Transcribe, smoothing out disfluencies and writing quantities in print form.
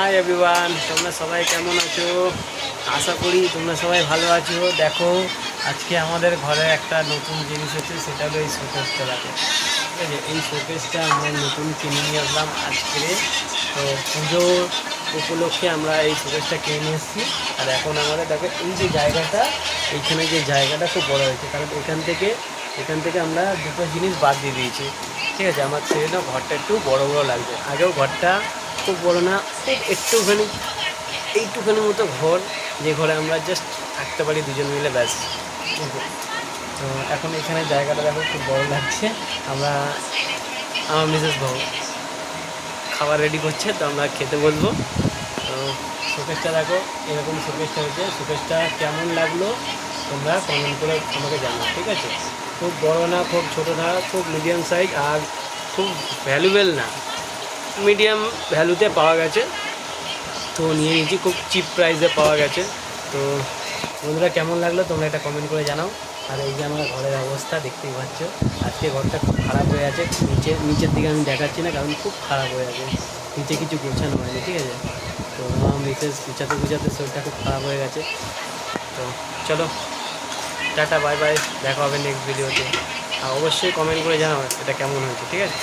Hi everyone, তোমরা সবাই কেমন আছো? আশা করি তোমরা সবাই ভালো আছো। দেখো, আজকে আমাদের ঘরে একটা নতুন জিনিস হচ্ছে, সেটা হলো এই শোকেসটা। দেখো, ঠিক আছে, এই শোকেসটা আমরা নতুন কিনে নিয়ে আসলাম আজকে। তো পুজোর উপলক্ষে আমরা এই শোকেসটা কিনে নিয়ে এসেছি। আর এখন আমাদের দেখো এই যে জায়গাটা, এইখানে যে জায়গাটা খুব বড় হয়েছে, কারণ এখান থেকে আমরা দুটো জিনিস বাদ দিয়ে দিয়েছি। ঠিক আছে, আমার সেজন্য ঘরটা একটু বড় বড় লাগছে। আগেও ঘরটা খুব বড় না, খুব এইটুখানি মতো ঘর, যে ঘরে আমরা জাস্ট থাকতে পারি দুজন মিলে, ব্যাস। তো এখন এখানে জায়গাটা দেখো খুব বড় লাগছে। আমরা আমার মিসেস বউ খাবার রেডি করছে, তো আমরা খেতে বসবো। তো শোকেসটা দেখো, এরকম শোকেসটা হয়েছে। শোকেসটা কেমন লাগলো তোমরা কমেন্ট করে আমাকে জানাও, ঠিক আছে? খুব বড় না, খুব ছোটো না, খুব মিডিয়াম সাইজ, আর খুব ভ্যালুয়েবল না, মিডিয়াম ভ্যালুতে পাওয়া গেছে। তো নিয়ে নিয়েছি, খুব চিপ প্রাইসে পাওয়া গেছে। তো বন্ধুরা, কেমন লাগলো তোমরা এটা কমেন্ট করে জানাও। আর এই যে আমার ঘরের অবস্থা দেখতেই পাচ্ছ, আজকে ঘরটা খুব খারাপ হয়ে আছে। নিচের দিকে আমি দেখাচ্ছি না, কারণ খুব খারাপ হয়ে আছে, নিচে কিছু গোছানো হয়নি, ঠিক আছে? তো আমার মিসেস গুছাতে শরীরটা খুব খারাপ হয়ে গেছে। তো চলো, টাটা, বাই বাই, দেখা হবে নেক্সট ভিডিওতে। আর অবশ্যই কমেন্ট করে জানাও এটা কেমন হয়েছে, ঠিক আছে?